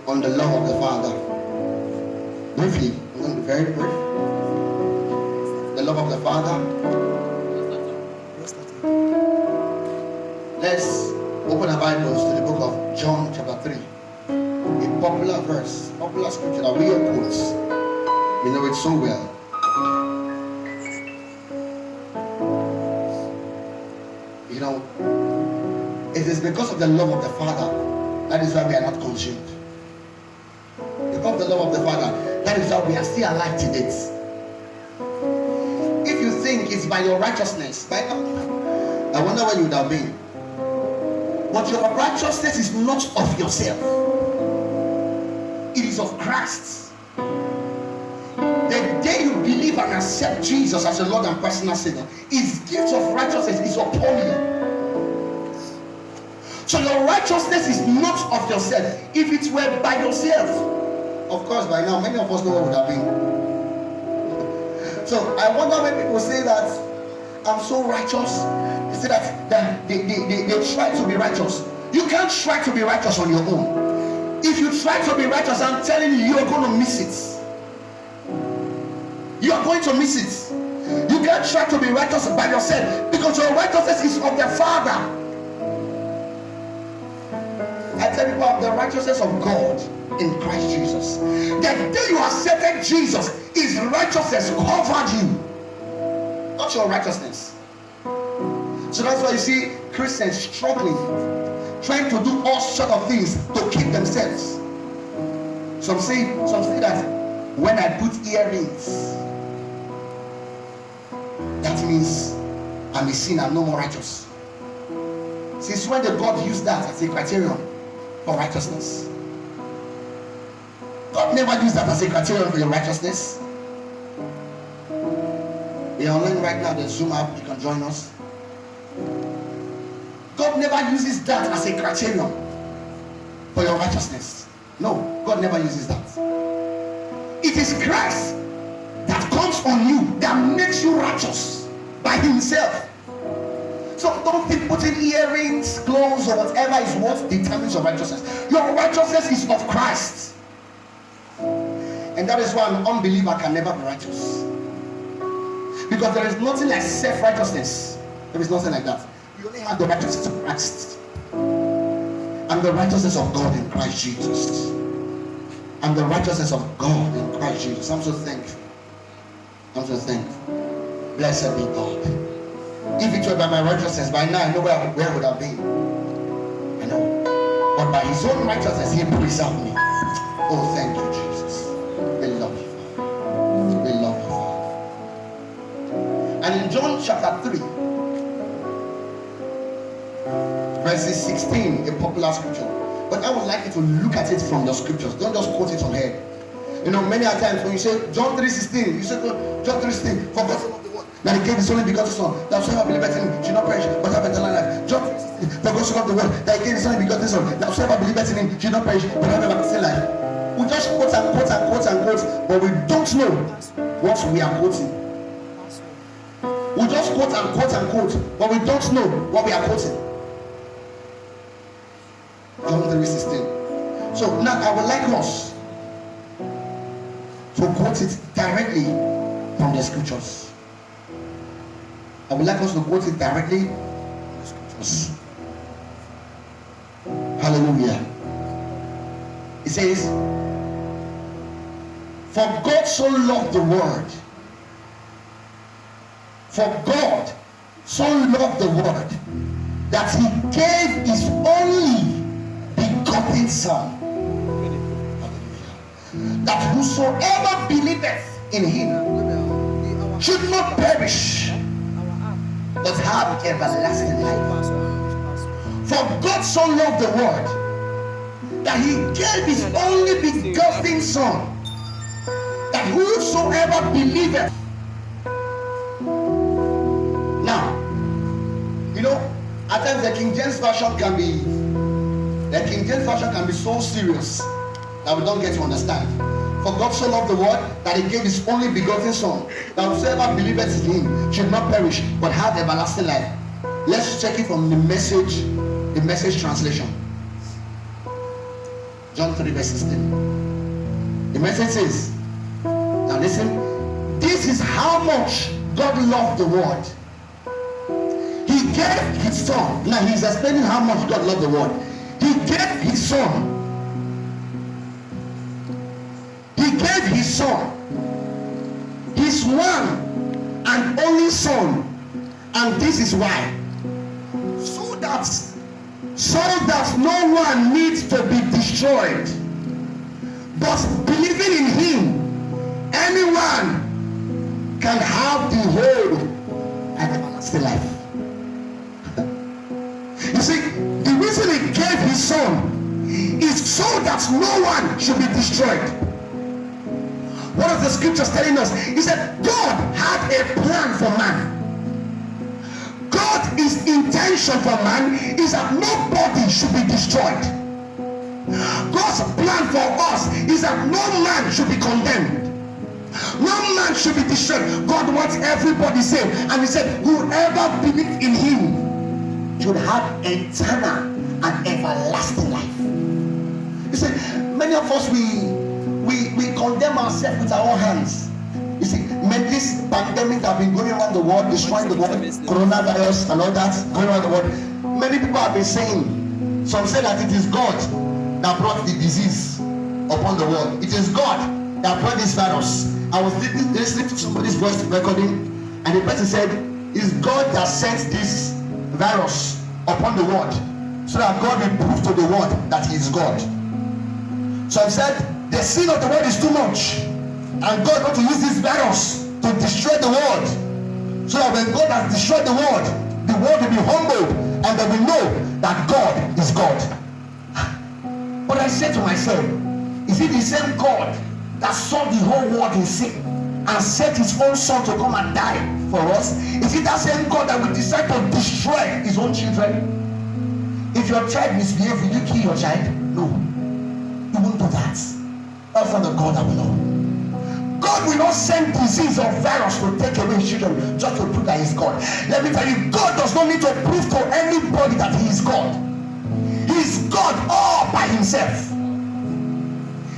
on the love of the Father. Briefly, I'm going to be very brief. The love of the Father. Let's open our Bibles to the book of John chapter 3. A popular verse, popular scripture that we all quote. We know it so well. You know, it is because of the love of the Father that is why we are not consumed. Because of the love of the Father, that is why we are still alive to date. If you think it's by your righteousness, I wonder where you would have been. But your righteousness is not of yourself. It is of Christ. The day you believe and accept Jesus as your Lord and personal Savior, His gift of righteousness is upon you. So your righteousness is not of yourself. If it were by yourself, of course by now many of us know what would have been. So I wonder when people say that I'm so righteous, they say that they try to be righteous. You can't try to be righteous on your own. If you try to be righteous, I'm telling you, you're going to miss it. You are going to miss it. You can't try to be righteous by yourself because your righteousness is of the Father. I tell people of the righteousness of God in Christ Jesus. The day you accepted Jesus, His righteousness covered you, not your righteousness. So that's why you see Christians struggling, trying to do all sort of things to keep themselves. Some say that when I put earrings, that means I'm a sinner, I'm no more righteous. Since when did God use that as a criterion for righteousness? God never used that as a criterion for your righteousness. We are online right now, the Zoom app, you can join us. God never uses that as a criterion for your righteousness. No, God never uses that. It is Christ that comes on you that makes you righteous by Himself. So don't think putting earrings, clothes, or whatever is what determines your righteousness. Your righteousness is of Christ. And that is why an unbeliever can never be righteous. Because there is nothing like self-righteousness. There is nothing like that. You only have the righteousness of Christ. And the righteousness of God in Christ Jesus. And the righteousness of God in Christ Jesus. I'm so thankful. I'm so thankful. Blessed be God. If it were by my righteousness, by now I know where I would have been. I know. But by His own righteousness, He preserved me. Oh, thank you, Jesus. We love you, Father. We love you, Father. And in John chapter 3, verses 16, a popular scripture. But I would like you to look at it from the scriptures. Don't just quote it from here. You know, many a times when you say John 3:16, you say John 3:16, for God so loved the world that He gave His only begotten Son, that whoever believes in Him should not perish but have eternal life. John 3:16, for God so loved the world that He gave His only begotten Son, that whoever believes in Him should not perish but have everlasting life. We just quote and quote and quote and quote, but we don't know what we are quoting. We just quote and quote and quote, but we don't know what we are quoting. John 3:16. So now I would like us to quote it directly from the scriptures. I would like us to quote it directly from the scriptures. Hallelujah. It says, for God so loved the world. For God so loved the world that He gave His only begotten Son, that whosoever believeth in Him should not perish but have everlasting life. For God so loved the world that He gave His only begotten Son, that whosoever believeth. Now, you know, at times the King James Version can be so serious that we don't get to understand. For God so loved the world that He gave His only begotten Son, that whosoever believeth in Him should not perish but have everlasting life. Let's check it from the message translation. John 3 verse 16. The message says, now listen, this is how much God loved the world. He gave his son. Now he's explaining how much God loved the world. He gave his son. He gave his son, his one and only son. And this is why. So that no one needs to be destroyed, but believing in him, anyone can have the whole and everlasting life. You see, the reason he gave his son is so that no one should be destroyed. What is the scriptures telling us? He said God had a plan for man. God's intention for man is that nobody should be destroyed. God's plan for us is that no man should be condemned. No man should be destroyed. God wants everybody saved. And he said, whoever believes in him should have eternal and everlasting life. You see, many of us, we condemn ourselves with our own hands. You see, this pandemic that have been going around the world, destroying the world, coronavirus and all that, going around the world. Many people have been saying, some say that it is God that brought the disease upon the world. It is God that brought this virus. I was listening to somebody's voice recording, and the person said, it's God that sent this virus upon the world, so that God will prove to the world that he is God. So I said, the sin of the world is too much, and God wants to use this virus to destroy the world, so that when God has destroyed the world will be humbled, and they will know that God is God. But I said to myself, is it the same God that saw the whole world in sin and sent his own son to come and die for us? Is it that same God that will decide to destroy his own children? If your child misbehaves, will you kill your child? No, you won't do that. That's not the God that we know. God will not send disease or virus to take away his children just to prove that he's God. Let me tell you, God does not need to prove to anybody that he is God. He is God all by himself.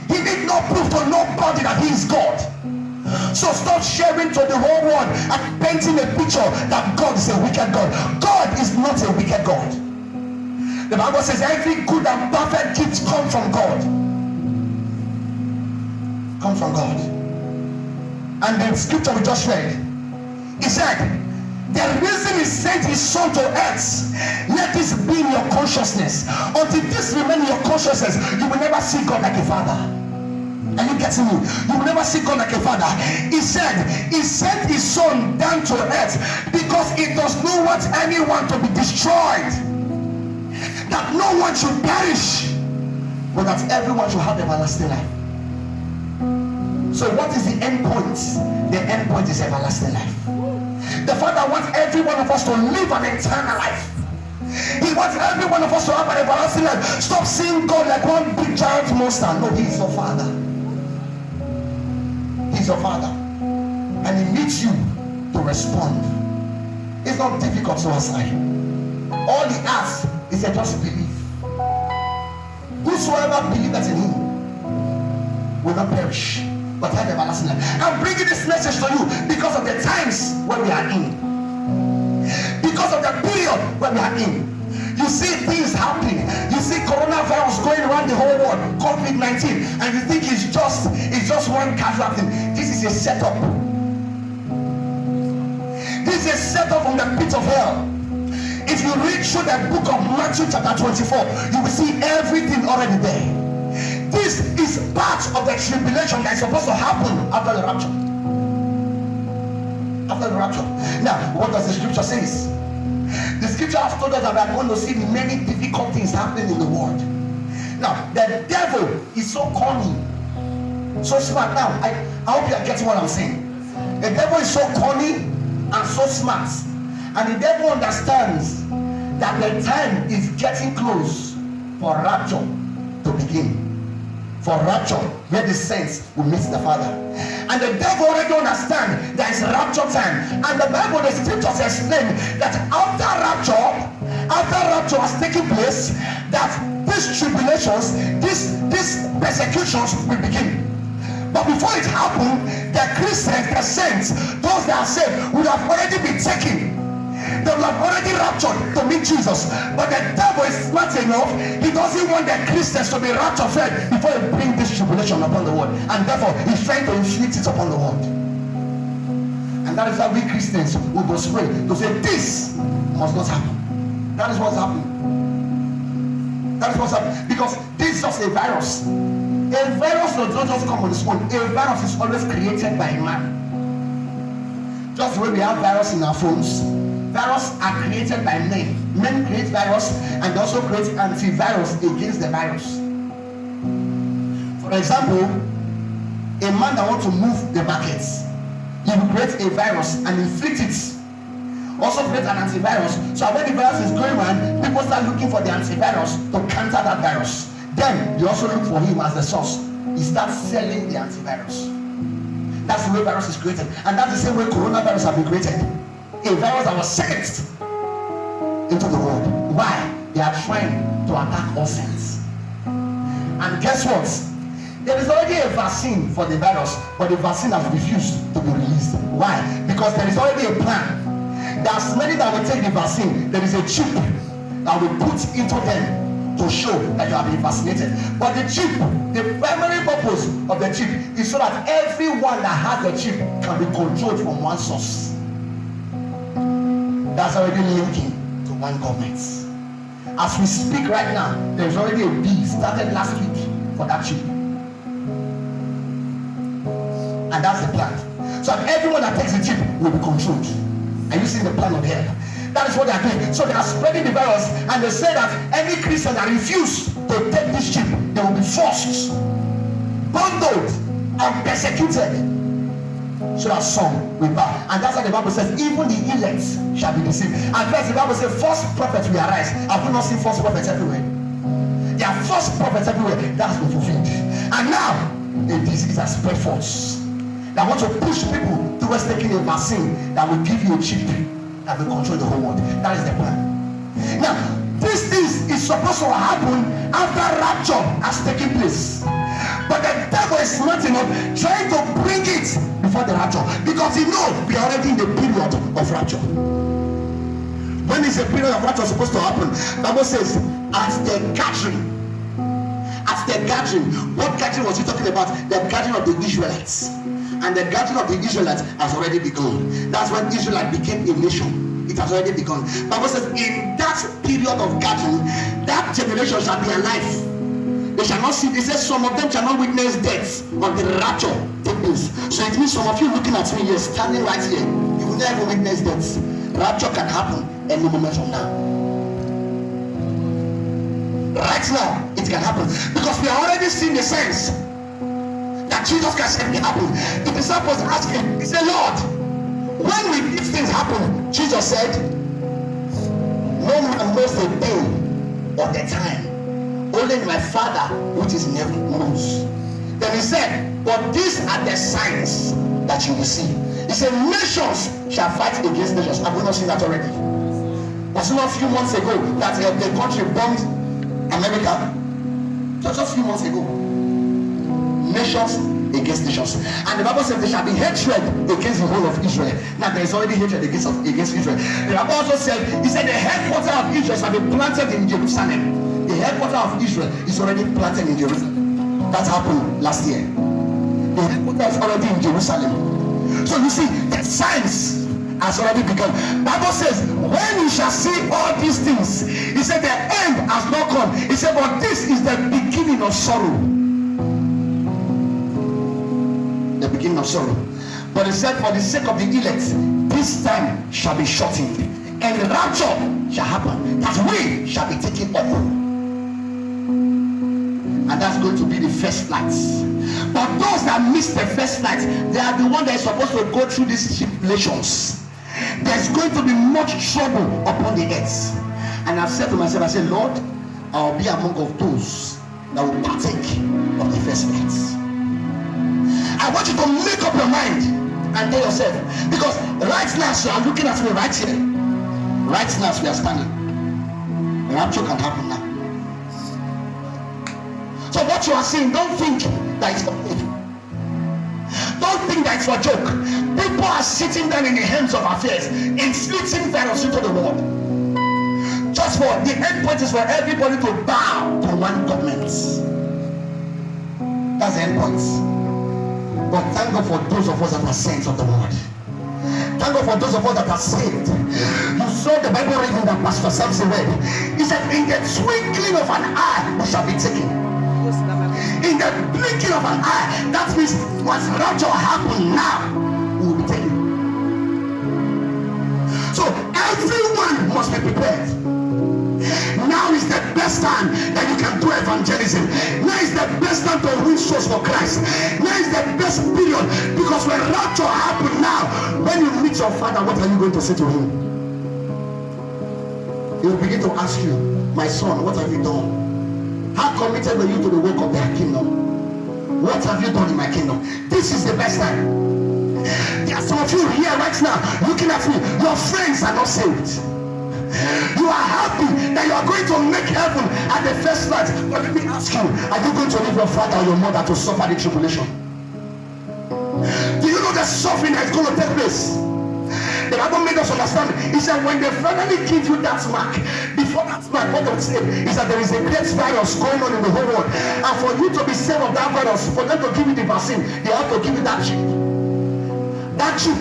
He did not prove to nobody that he is God. So stop sharing to the whole world and painting a picture that God is a wicked God. God is not a wicked God. The Bible says every good and perfect gift comes from God. Come from God. And the scripture we just read, he said, the reason he sent his son to earth, let this be in your consciousness. Until this remain in your consciousness, you will never see God like a father. Are you getting me? You will never see God like a father. He said he sent his son down to earth because he does not want anyone to be destroyed, that no one should perish, but that everyone should have everlasting life. So what is the end point? The end point is everlasting life. The Father wants every one of us to live an eternal life. He wants every one of us to have an everlasting life. Stop seeing God like one big giant monster. No, he is your Father. He's your Father. And he needs you to respond. It's not difficult to answer. All he asks is that just believe. Whosoever believeth in him will not perish, but have everlasting life. I'm bringing this message to you because of the times where we are in. Because of the period where we are in. You see things happening. You see coronavirus going around the whole world, COVID-19, and you think it's just one casual thing. This is a setup. This is a setup from the pit of hell. If you read through the book of Matthew chapter 24, you will see everything already there. This is part of the tribulation that is supposed to happen after the rapture. After the rapture. Now, what does the scripture say? The scripture has told us that we are going to see many difficult things happening in the world. Now, the devil is so cunning, so smart. Now, I hope you are getting what I'm saying. The devil is so cunning and so smart. And the devil understands that the time is getting close for rapture to begin. For rapture, where the saints will meet the Father. And the devil already understands there is rapture time. And the Bible, the scriptures explain that after rapture has taken place, that this tribulation tribulations, these persecutions will begin. But before it happened, the Christians, the saints, those that are saved would have already been taken. They will have already raptured to meet Jesus. But the devil is smart enough. He doesn't want the Christians to be raptured first before he brings this tribulation upon the world. And therefore, he's trying to inflict it upon the world. And that is how we Christians will go pray to say, this must not happen. That is what's happening. That is what's happening. Because this is just a virus. A virus does not just come on its own. A virus is always created by man. Just the way we have virus in our phones. Viruses are created by men. Men create virus and they also create antivirus against the virus. For example, a man that wants to move the markets, he will create a virus and inflict it. Also create an antivirus. So when the virus is going on, people start looking for the antivirus to counter that virus. Then you also look for him as the source. He starts selling the antivirus. That's the way virus is created. And that's the same way coronavirus have been created. A virus that was sent into the world. Why? They are trying to attack all saints. And guess what? There is already a vaccine for the virus, but the vaccine has refused to be released. Why? Because there is already a plan. There are many that will take the vaccine. There is a chip that will put into them to show that you have been vaccinated. But the chip, the primary purpose of the chip is so that everyone that has the chip can be controlled from one source. That's already linking to one government. As we speak right now, there is already a bill started last week for that chip. And that's the plan. So that everyone that takes the chip will be controlled. Are you seeing the plan of hell? That is what they are doing. So they are spreading the virus, and they say that any Christian that refuses to take this chip, they will be forced, bundled, and persecuted. So that some will bow. And that's why the Bible says, even the elect shall be deceived. And plus the Bible says, false prophets will arise. Have you not seen false prophets everywhere? There are false prophets everywhere. That's been fulfilled. And now, a disease has spread forth. That want to push people towards taking a vaccine that will give you a chip that will control the whole world. That is the plan. Now, this thing is supposed to happen after rapture has taken place. But the devil is smart enough trying to bring it before the rapture, because he knows we are already in the period of rapture. When is the period of rapture supposed to happen? The Bible says, at the gathering. At the gathering. What gathering was he talking about? The gathering of the Israelites. And the gathering of the Israelites has already begun. That's when Israel became a nation. It has already begun. The Bible says, in that period of gathering, that generation shall be alive. They shall not see. It says some of them shall not witness death until the rapture take place. So it means some of you looking at me, you're standing right here, you will never witness death. Rapture can happen any moment from now. Right now, it can happen because we are already seeing the signs that Jesus can say it happen. The disciples asked him, he said, Lord, when will these things happen? Jesus said, no man knows the day or the time. Only my Father which is in heaven knows. Then he said, but these are the signs that you will see. He said, nations shall fight against nations. Have we not seen that already? Was it not a few months ago that the country bombed America? Just a few months ago. Nations against nations. And the Bible says there shall be hatred against the whole of Israel. Now there is already hatred against Israel. The Bible also said, he said the headquarters of Israel shall be planted in Jerusalem. The headquarters of Israel is already planted in Jerusalem. That happened last year. The headquarters is already in Jerusalem. So you see, the signs has already begun. Bible says, when you shall see all these things, he said the end has not come. He said, but this is the beginning of sorrow. The beginning of sorrow. But he said, for the sake of the elect, this time shall be shortened, and the rapture shall happen, that we shall be taken up. And that's going to be the first flights. But those that miss the first flight, they are the ones that are supposed to go through these tribulations. There's going to be much trouble upon the earth. And I've said to myself, I said, Lord, I'll be among of those that will partake of the first flights. I want you to make up your mind and tell yourself, because right now, so I'm looking at me right here. Right now, as we are standing, the rapture can happen now. So what you are seeing, don't think that it's for play. Don't think that it's for joke. People are sitting down in the hands of affairs, inflicting virus into the world. Just for the end point is for everybody to bow to one government. That's the end point. But thank God for those of us that are saints of the Lord. Thank God for those of us that are saved. You saw the Bible reading that Pastor Samson read. He said, in the twinkling of an eye, we shall be taken. In the blinking of an eye, that means once rapture happen now, we will be taken. So everyone must be prepared. Now is the best time that you can do evangelism. Now is the best time to win souls for Christ. Now is the best period, because when rapture happens now, when you meet your father, what are you going to say to him? He will begin to ask you, my son, what have you done? How committed were you to the work of their kingdom? What have you done in my kingdom? This is the best time. There are some of you here right now looking at me. Your friends are not saved. You are happy that you are going to make heaven at the first night. But let me ask you, are you going to leave your father or your mother to suffer the tribulation? Do you know the suffering that is going to take place? The Bible made us understand. He said, when they finally give you that mark, before that mark, what they will say is that there is a great virus going on in the whole world. And for you to be saved of that virus, for them to give you the vaccine, they have to give you that chip. That chip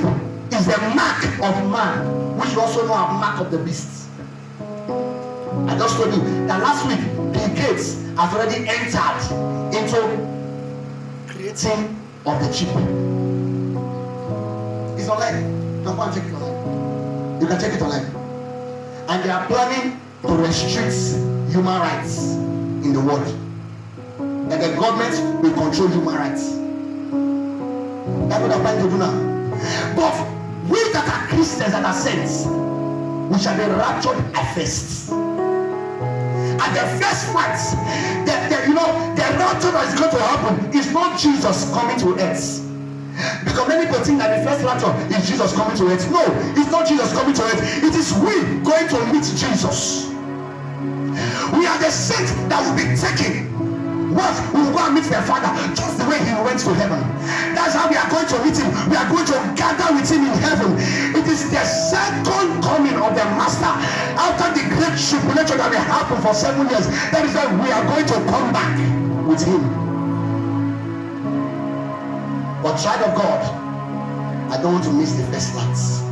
is the mark of man, which you also know a mark of the beast. I just told you that last week Bill Gates has already entered into creating of the chip. It's online. Don't go and check it online. You can check it online. And they are planning to restrict human rights in the world. That the government will control human rights. That's what they're planning to do now. But we that are Christians that are saints, we shall be raptured at first. At the first fight, the rapture that is going to happen is not Jesus coming to earth. Because many people think that the first rapture is Jesus coming to earth. No, it's not Jesus coming to earth. It is we going to meet Jesus. We are the saints that will be taken. What? We will go and meet their Father just the way he went to heaven. That's how we are going to meet him. We are going to gather with him in heaven. It is the second coming of the Master after the great tribulation that will happen for 7 years. That is why we are going to come back with him. But child of God, I don't want to miss the first lights.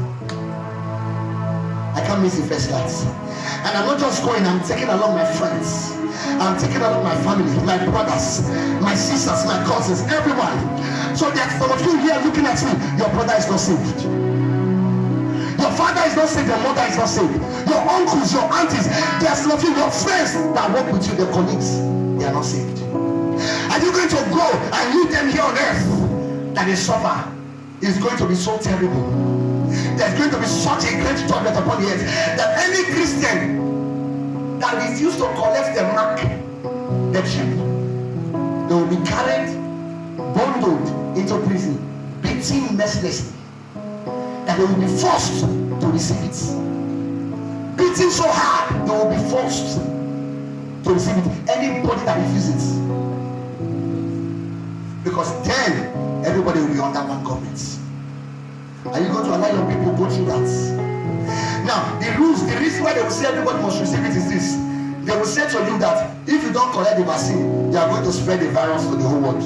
I can't miss the first lights. And I'm not just going, I'm taking along my friends. I'm taking along my family, my brothers, my sisters, my cousins, everyone. So there's some of you here looking at me, your brother is not saved. Your father is not saved, your mother is not saved. Your uncles, your aunties, there's some of you, your friends that work with you, your colleagues, they are not saved. Are you going to go and leave them here on earth? That they suffer is going to be so terrible. There's going to be such a great judgment upon the earth that any Christian that refuses to collect the mark, the chip, they will be carried, bundled into prison, beaten mercilessly, that they will be forced to receive it. Beaten so hard, they will be forced to receive it. Anybody that refuses, because then everybody will be under one government. Are you going to allow your people go through that? Now, the reason why they will say everybody must receive it is this. They will say to you that if you don't collect the vaccine, you are going to spread the virus to the whole world.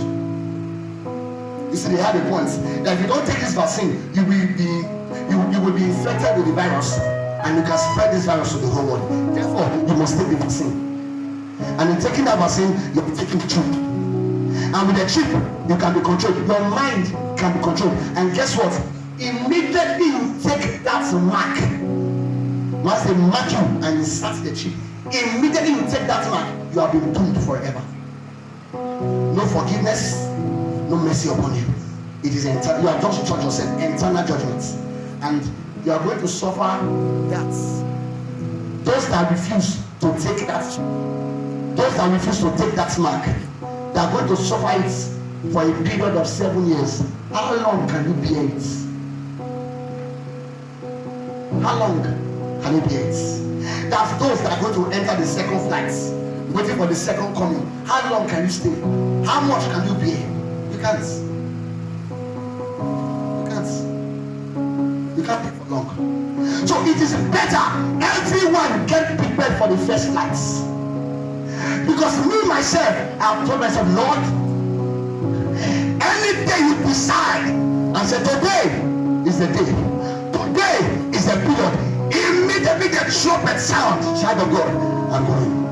You see, they have a point that if you don't take this vaccine, you will be infected with the virus, and you can spread this virus to the whole world. Therefore, you must take the vaccine. And in taking that vaccine, you'll be taking the chip. And with the chip, you can be controlled. Your mind can be controlled. And guess what? Immediately you take that mark. Once they mark you and you start the chip, immediately you take that mark, you have been doomed forever. No forgiveness, no mercy upon you. It is eternal. You have just judged yourself, eternal judgment. And you are going to suffer that. Those that refuse to take that, mark, they are going to suffer it for a period of 7 years. How long can you bear it? How long can you bear it? That's those that are going to enter the second flight. waiting for the second coming. How long can you stay? How much can you bear? You can't. You can't be for long. So it is better everyone get prepared for the first flights. Because me myself, I've told myself, Lord, any day you decide and say today is the day, today is the period, immediately the trumpet sound, child of God, I'm going.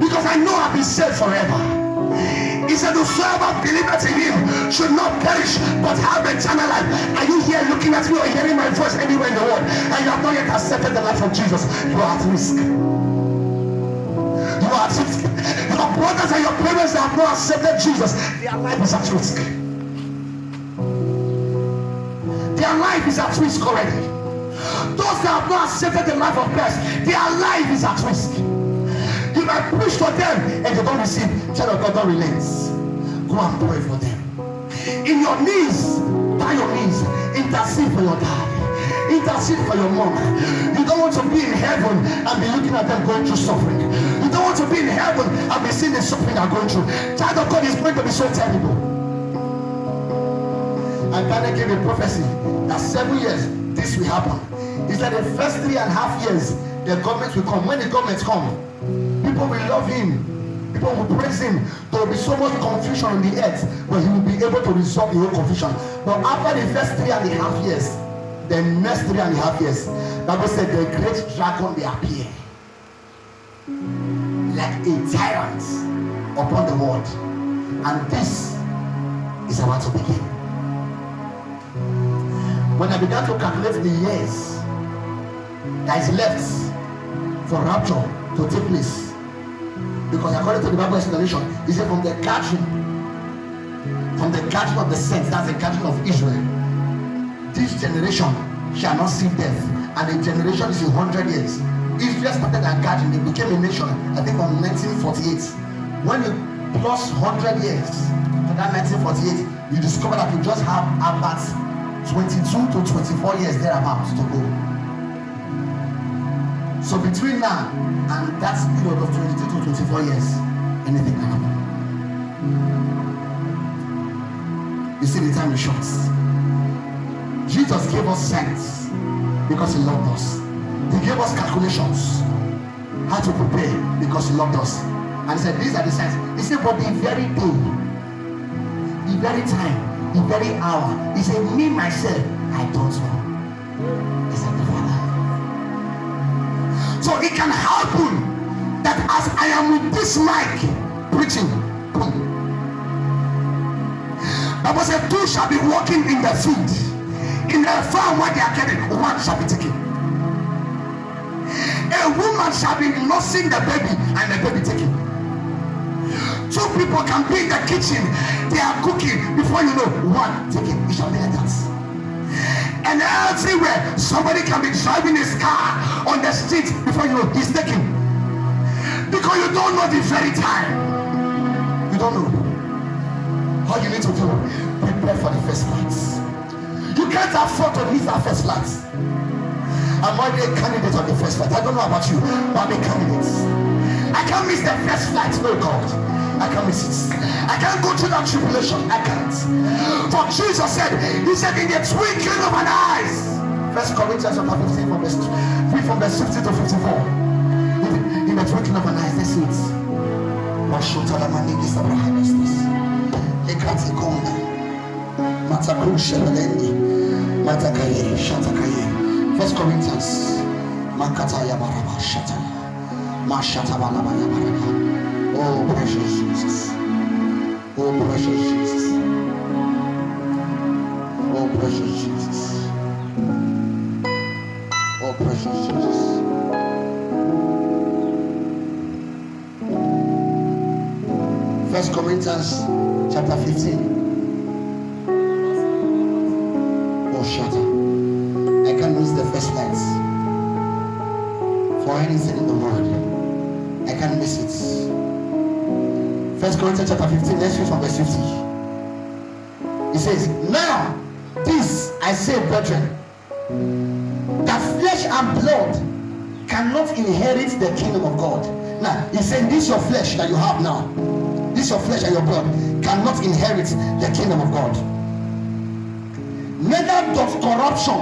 Because I know I'll be saved forever. He said, whosoever believeth in him should not perish but have eternal life. Are you here looking at me or hearing my voice anywhere in the world and you have not yet accepted the life of Jesus? You are at risk. You are at risk. Your brothers and your parents that have not accepted Jesus, their life is at risk. Their life is at risk already. Those that have not accepted the life of Christ, their life is at risk. You might preach for them and they don't receive. Child of God, don't relent. Go and pray for them. In your knees, by your knees, intercede for your dad. Intercede for your mom. You don't want to be in heaven and be looking at them going through suffering. You don't want to be in heaven and be seeing the suffering they're going through. Child of God is going to be so terrible. And Daniel gave a prophecy that 7 years this will happen. He said the first 3.5 years the government will come. When the government comes, people will love him. People will praise him. There will be so much confusion on the earth, but he will be able to resolve the whole confusion. But after the first 3.5 years, the next 3.5 years, the Bible said the great dragon will appear like a tyrant upon the world. And this is about to begin. When I began to calculate the years that is left for rapture to take place, because according to the Bible explanation, he said from the gathering of the saints, that's the gathering of Israel, this generation shall not see death, and the generation is 100 years. Israel started a gathering, they became a nation, I think on 1948. When you plus 100 years to that 1948, you discover that you just have about 22 to 24 years thereabouts to go. So between now and that period of 22 to 24 years, anything can happen. You see, the time is short. Jesus gave us sense because he loved us. He gave us calculations how to prepare because he loved us. And he said, these are the signs. He said, but the very day, the very time, the very hour, he said, me myself, I don't know. He said, the Father. So it can happen that as I am with this mic preaching, Bible said, two shall be walking in the field. In the farm where they are getting, one shall be taken. A woman shall be nursing the baby and the baby taken. Two people can be in the kitchen, they are cooking, before you know, one taken. It shall be like that. And everywhere, somebody can be driving his car on the street, before you know, he's taken. Because you don't know the very time. You don't know. All you need to do, prepare for the first flights. You can't afford to miss that first flight. I'm already a candidate on the first flight. I don't know about you, but I'm a candidate. I can't miss the first flight, no God. I can't miss it. I can't go through that tribulation. I can't. For Jesus said, he said, in the twinkling of an eye. 1 Corinthians chapter 15 from verse 50 to 54. In the twinkling of an eye, that's it. First Corinthians, oh precious Jesus, oh precious Jesus, oh precious Jesus, oh precious Jesus. First Corinthians chapter 15. Oh shatter. I can't miss the first lights for anything in the world. I can't miss it. First Corinthians chapter 15, let's read from verse 50. It says, now this I say, brethren, that flesh and blood cannot inherit the kingdom of God. Now, he's saying this your flesh that you have now, this your flesh and your blood cannot inherit the kingdom of God. Neither does corruption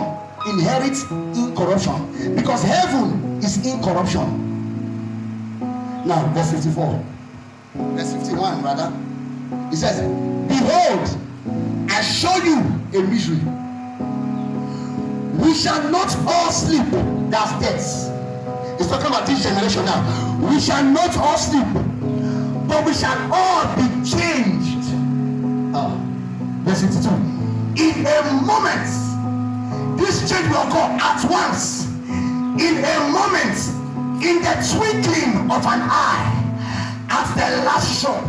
inherit incorruption, because heaven is incorruption. Now, verse 54, verse 51 rather, it says, behold, I show you a mystery. We shall not all sleep. That's death. It's talking about this generation now. We shall not all sleep, but we shall all be changed. Verse 52. In a moment, this change will occur at once. In a moment, in the twinkling of an eye, at the last trump.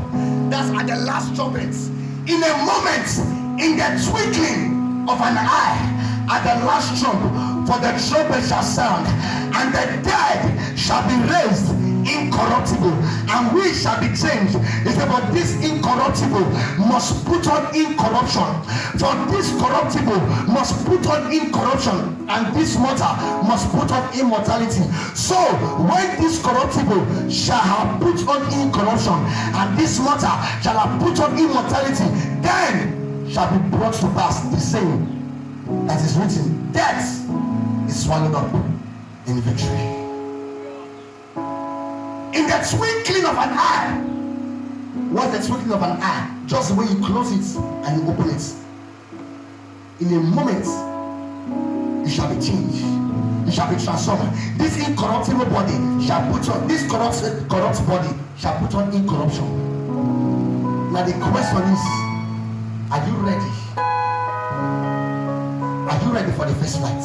That's at the last trumpet. In a moment, in the twinkling of an eye, at the last trump, for the trumpet shall sound, and the dead shall be raised incorruptible, and we shall be changed. It's about this incorruptible must put on incorruption, for this corruptible must put on incorruption, and this mortal must put on immortality. So when this corruptible shall have put on incorruption, and this mortal shall have put on immortality, then shall be brought to pass the same that is written, death is swallowed up in victory. In the twinkling of an eye. What's the twinkling of an eye? Just the way you close it and you open it. In a moment, you shall be changed. You shall be transformed. This incorruptible body shall put on, this corrupt body shall put on incorruption. Now the question is, are you ready? Are you ready for the first flight?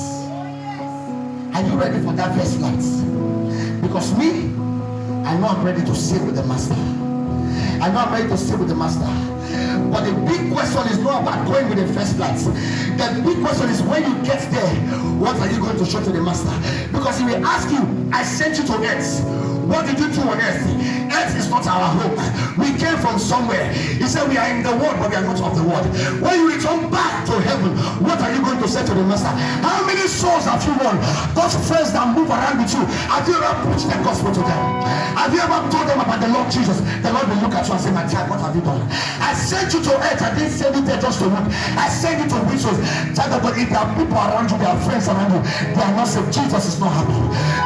Are you ready for that first flight? Because me, I know I'm ready to sail with the master. I know I'm ready to sail with the master. But the big question is not about going with the first flight. The big question is, when you get there, what are you going to show to the master? Because he will ask you, I sent you to earth. What did you do on earth? Earth is not our home. We came from somewhere. He said we are in the world, but we are not of the world. When you return back to heaven, what are you going to say to the master? How many souls have you won? Those friends that move around with you, have you ever preached the gospel to them? Have you ever told them about the Lord Jesus? The Lord will look at you and say, my child, what have you done? I sent you to earth. I didn't send you there just to look. I sent you to witches. Child, but if there are people around you, there are friends around you, they are not saying, Jesus is not happy.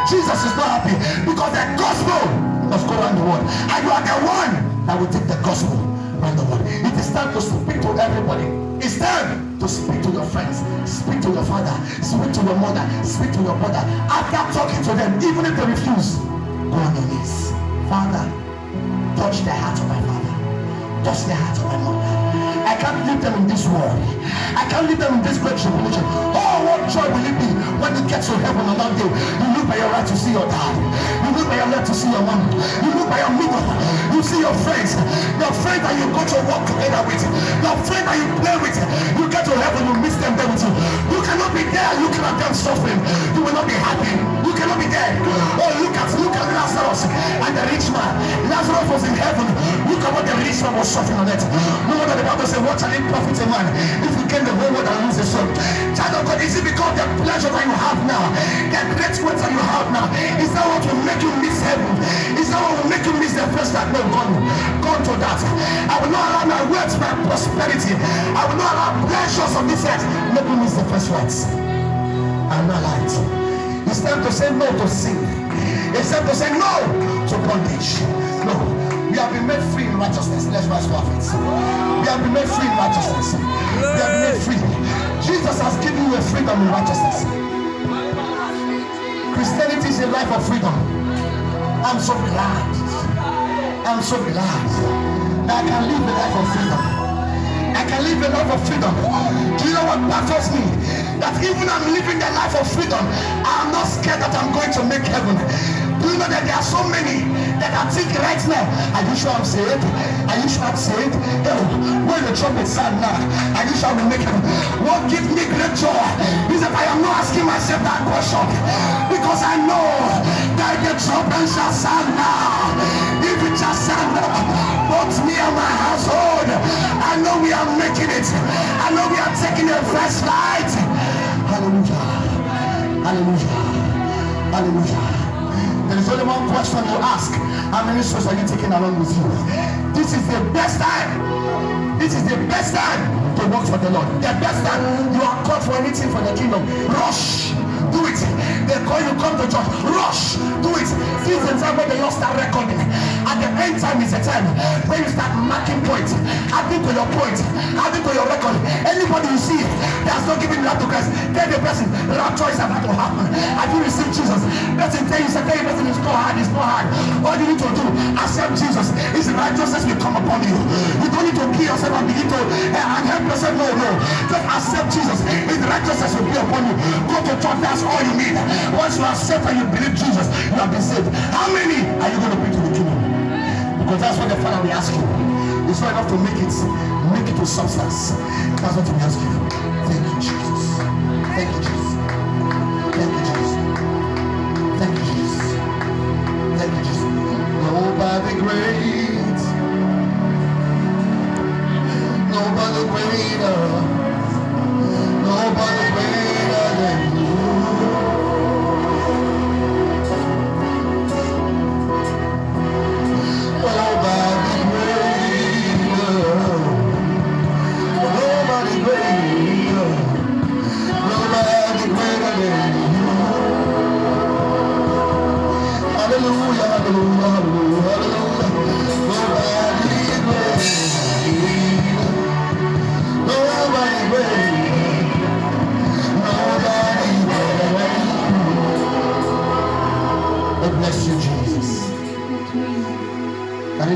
Jesus is not happy because the gospel must go around the world, and you are the one that will take the gospel around the world. It is time to speak to everybody. It's time to speak to your friends, speak to your father, speak to your mother, speak to your brother. After talking to them, even if they refuse, go on your knees. Father, touch the heart of my father, touch the heart of my mother. I can't leave them in this world. I can't leave them in this great tribulation. Oh, what joy will it be when you get to heaven on that day? You look by your right to see your dad. You look by your left to see your mom. You look by your middle. You see your friends. Your friend that you go to work together with. Your friend that you play with. You get to heaven, you miss them there with you. You cannot be there looking at them suffering. You will not be happy. You cannot be there. Oh, look at Lazarus and the rich man. Lazarus was in heaven. Look at what the rich man was suffering on it. No wonder the Bible says, what shall it profit a man if you gain the whole world and lose the soul? Child of God, is it because the pleasure that you have now, the great wealth that you have now, is that what will make you miss heaven? Is that what will make you miss the first that? No, gone to that. I will not allow my wealth, my prosperity. I will not allow pleasures of this earth make me miss the first rights. I'm not lying. It's time to say no to sin. It's time to say no to bondage. No. We have been made free in righteousness. Let's rise to our feet. We have been made free in righteousness. We have been made free. Jesus has given you a freedom in righteousness. Christianity is a life of freedom. I'm so glad. I'm so glad that I can live a life of freedom. I can live a life of freedom. Do you know what baffles me? That even I'm living the life of freedom, I'm not scared that I'm going to make heaven. Do you know that there are so many that are thinking right now, are you sure I'm saved? Are you sure I'm saved? Oh, when the trumpet sound now, are you sure I will make heaven? What gives me great joy is that I am not asking myself that question, because I know that the trumpet shall sound now. If it shall sound now, both me and my household, I know we are making it. I know we are taking the first flight. Hallelujah. Hallelujah. Hallelujah. There is only one question you ask. How many souls are you taking along with you? This is the best time. This is the best time to work for the Lord. The best time. You are called for anything for the kingdom. Rush. Do it. They call you come to church. Rush. Do it. This is the time when the Lord start reckoning. At the end time is the time when you start marking points, adding to your point, adding to your record. Anybody you see that has not given life to Christ, tell the person rapture is about to happen. Have you received Jesus? Person tell you, person it's not hard, it's not hard. All you need to do, accept Jesus. His righteousness will come upon you. You don't need to kill yourself and begin to and help yourself. No. Just accept Jesus. His righteousness will be upon you. Go to church, that's all you need. Once you accept and you believe Jesus, you have been saved. How many are you going to bring to the kingdom? Because that's what the Father will ask you. It's not enough to make it to substance. That's what He will ask you. Thank you, Jesus. Thank you, Jesus. Thank you, Jesus. Thank you, Jesus. Thank you, Jesus. Nobody great. Nobody greater. Nobody greater than you.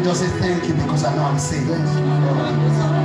Just say thank you because I know I'm saved.